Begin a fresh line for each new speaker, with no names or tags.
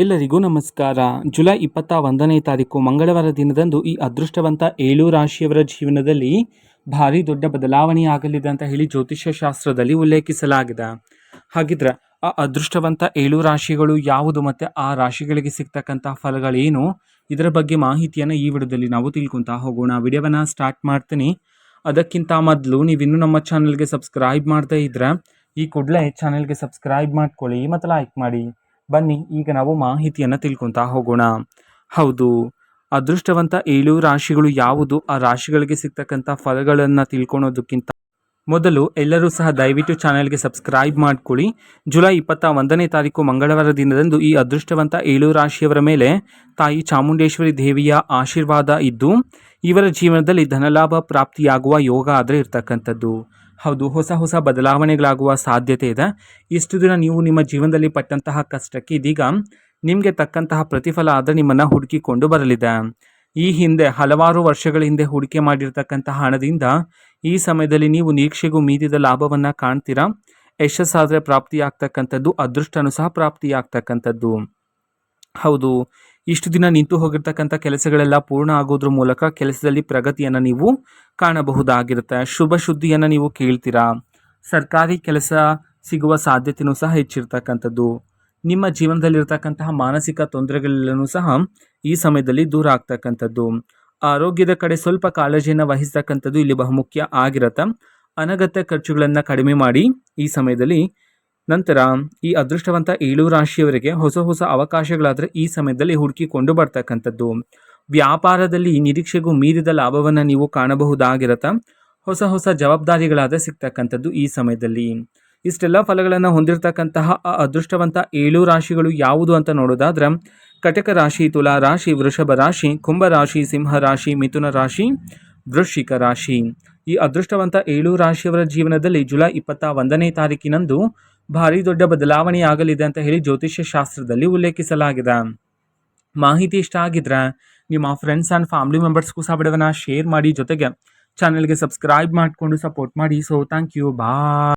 ಎಲ್ಲರಿಗೂ ನಮಸ್ಕಾರ. ಜುಲೈ 21ನೇ ತಾರೀಕು ಮಂಗಳವಾರ ದಿನದಂದು ಈ ಅದೃಷ್ಟವಂತ 7 ರಾಶಿಯವರ ಜೀವನದಲ್ಲಿ ಭಾರಿ ದೊಡ್ಡ ಬದಲಾವಣೆಯಾಗಲಿದೆ ಅಂತ ಹೇಳಿ ಜ್ಯೋತಿಷ್ಯ ಶಾಸ್ತ್ರದಲ್ಲಿ ಉಲ್ಲೇಖಿಸಲಾಗಿದೆ. ಹಾಗಿದ್ರೆ ಆ ಅದೃಷ್ಟವಂತ 7 ರಾಶಿಗಳು ಯಾವುದು ಮತ್ತು ಆ ರಾಶಿಗಳಿಗೆ ಸಿಗ್ತಕ್ಕಂಥ ಫಲಗಳೇನು, ಇದರ ಬಗ್ಗೆ ಮಾಹಿತಿಯನ್ನು ಈ ವಿಡಿಯೋದಲ್ಲಿ ನಾವು ತಿಳ್ಕೊತಾ ಹೋಗೋಣ. ವಿಡಿಯೋವನ್ನು ಸ್ಟಾರ್ಟ್ ಮಾಡ್ತೀನಿ. ಅದಕ್ಕಿಂತ ಮೊದಲು ನೀವಿನ್ನೂ ನಮ್ಮ ಚಾನಲ್ಗೆ ಸಬ್ಸ್ಕ್ರೈಬ್ ಮಾಡದೇ ಇದ್ರೆ ಈ ಕೂಡಲೇ ಚಾನಲ್ಗೆ ಸಬ್ಸ್ಕ್ರೈಬ್ ಮಾಡ್ಕೊಳ್ಳಿ ಮತ್ತು ಲೈಕ್ ಮಾಡಿ. ಬನ್ನಿ ಈಗ ನಾವು ಮಾಹಿತಿಯನ್ನು ತಿಳ್ಕೊತಾ ಹೋಗೋಣ. ಹೌದು, ಅದೃಷ್ಟವಂತ 7 ರಾಶಿಗಳು ಯಾವುದು, ಆ ರಾಶಿಗಳಿಗೆ ಸಿಗ್ತಕ್ಕಂಥ ಫಲಗಳನ್ನು ತಿಳ್ಕೊಳೋದಕ್ಕಿಂತ ಮೊದಲು ಎಲ್ಲರೂ ಸಹ ದಯವಿಟ್ಟು ಚಾನೆಲ್ಗೆ ಸಬ್ಸ್ಕ್ರೈಬ್ ಮಾಡ್ಕೊಳ್ಳಿ. ಜುಲೈ 21ನೇ ತಾರೀಕು ಮಂಗಳವಾರ ದಿನದಂದು ಈ ಅದೃಷ್ಟವಂತ 7 ರಾಶಿಯವರ ಮೇಲೆ ತಾಯಿ ಚಾಮುಂಡೇಶ್ವರಿ ದೇವಿಯ ಆಶೀರ್ವಾದ ಇದ್ದು ಇವರ ಜೀವನದಲ್ಲಿ ಧನಲಾಭ ಪ್ರಾಪ್ತಿಯಾಗುವ ಯೋಗ ಆದರೆ ಇರ್ತಕ್ಕಂಥದ್ದು. ಹೌದು, ಹೊಸ ಬದಲಾವಣೆಗಳಾಗುವ ಸಾಧ್ಯತೆ ಇದೆ. ಇಷ್ಟು ದಿನ ನೀವು ನಿಮ್ಮ ಜೀವನದಲ್ಲಿ ಪಟ್ಟಂತಹ ಕಷ್ಟಕ್ಕೆ ಇದೀಗ ನಿಮಗೆ ತಕ್ಕಂತಹ ಪ್ರತಿಫಲ ಆದರೆ ನಿಮ್ಮನ್ನು ಹುಡುಕಿಕೊಂಡು ಬರಲಿದೆ. ಈ ಹಿಂದೆ ಹಲವಾರು ವರ್ಷಗಳ ಹಿಂದೆ ಹೂಡಿಕೆ ಮಾಡಿರ್ತಕ್ಕಂತಹ ಹಣದಿಂದ ಈ ಸಮಯದಲ್ಲಿ ನೀವು ನಿರೀಕ್ಷೆಗೂ ಮೀರಿದ ಲಾಭವನ್ನು ಕಾಣ್ತೀರಾ. ಯಶಸ್ಸಾದರೆ ಪ್ರಾಪ್ತಿಯಾಗ್ತಕ್ಕಂಥದ್ದು, ಅದೃಷ್ಟನೂ ಸಹ ಪ್ರಾಪ್ತಿಯಾಗ್ತಕ್ಕಂಥದ್ದು. ಹೌದು, ಇಷ್ಟು ದಿನ ನಿಂತು ಹೋಗಿರ್ತಕ್ಕಂಥ ಕೆಲಸಗಳೆಲ್ಲ ಪೂರ್ಣ ಆಗೋದ್ರ ಮೂಲಕ ಕೆಲಸದಲ್ಲಿ ಪ್ರಗತಿಯನ್ನು ನೀವು ಕಾಣಬಹುದಾಗಿರುತ್ತೆ. ಶುಭ ಸುದ್ದಿಯನ್ನು ನೀವು ಕೇಳ್ತೀರಾ. ಸರ್ಕಾರಿ ಕೆಲಸ ಸಿಗುವ ಸಾಧ್ಯತೆಯೂ ಸಹ ಹೆಚ್ಚಿರ್ತಕ್ಕಂಥದ್ದು. ನಿಮ್ಮ ಜೀವನದಲ್ಲಿರ್ತಕ್ಕಂತಹ ಮಾನಸಿಕ ತೊಂದರೆಗಳೆಲ್ಲನೂ ಸಹ ಈ ಸಮಯದಲ್ಲಿ ದೂರ ಆಗ್ತಕ್ಕಂಥದ್ದು. ಆರೋಗ್ಯದ ಕಡೆ ಸ್ವಲ್ಪ ಕಾಳಜಿಯನ್ನು ವಹಿಸ್ತಕ್ಕಂಥದ್ದು ಇಲ್ಲಿ ಬಹುಮುಖ್ಯ ಆಗಿರುತ್ತೆ. ಅನಗತ್ಯ ಖರ್ಚುಗಳನ್ನು ಕಡಿಮೆ ಮಾಡಿ ಈ ಸಮಯದಲ್ಲಿ. ನಂತರ ಈ ಅದೃಷ್ಟವಂತ 7 ರಾಶಿಯವರಿಗೆ ಹೊಸ ಅವಕಾಶಗಳಾದರೆ ಈ ಸಮಯದಲ್ಲಿ ಹುಡುಕಿಕೊಂಡು ಬರ್ತಕ್ಕಂಥದ್ದು. ವ್ಯಾಪಾರದಲ್ಲಿ ನಿರೀಕ್ಷೆಗೂ ಮೀರಿದ ಲಾಭವನ್ನು ನೀವು ಕಾಣಬಹುದಾಗಿರುತ್ತೆ. ಹೊಸ ಜವಾಬ್ದಾರಿಗಳಾದರೆ ಸಿಗ್ತಕ್ಕಂಥದ್ದು ಈ ಸಮಯದಲ್ಲಿ. ಇಷ್ಟೆಲ್ಲ ಫಲಗಳನ್ನು ಹೊಂದಿರತಕ್ಕಂತಹ ಅದೃಷ್ಟವಂತ 7 ರಾಶಿಗಳು ಯಾವುದು ಅಂತ ನೋಡೋದಾದ್ರೆ ಕಟಕ ರಾಶಿ, ತುಲಾ ರಾಶಿ, ವೃಷಭ ರಾಶಿ, ಕುಂಭ ರಾಶಿ, ಸಿಂಹ ರಾಶಿ, ಮಿಥುನ ರಾಶಿ, ವೃಶ್ಚಿಕ ರಾಶಿ. ಈ ಅದೃಷ್ಟವಂತ 7 ರಾಶಿಯವರ ಜೀವನದಲ್ಲಿ ಜುಲೈ 21ನೇ ತಾರೀಕಿನಂದು ಭಾರಿ ದೊಡ್ಡ ಬದಲಾವಣೆಯಾಗಲಿದೆ ಅಂತ ಹೇಳಿ ಜ್ಯೋತಿಷ್ಯ ಶಾಸ್ತ್ರದಲ್ಲಿ ಉಲ್ಲೇಖಿಸಲಾಗಿದೆ. ಮಾಹಿತಿ ಇಷ್ಟ ಆಗಿದ್ರೆ ನಿಮ್ಮ ಫ್ರೆಂಡ್ಸ್ ಆ್ಯಂಡ್ ಫ್ಯಾಮಿಲಿ ಮೆಂಬರ್ಸ್ಗೂ ಸಹ ವಿಡಿಯೋವನ್ನು ಶೇರ್ ಮಾಡಿ, ಜೊತೆಗೆ ಚಾನಲ್ಗೆ ಸಬ್ಸ್ಕ್ರೈಬ್ ಮಾಡಿಕೊಂಡು ಸಪೋರ್ಟ್ ಮಾಡಿ. So thank you, bye.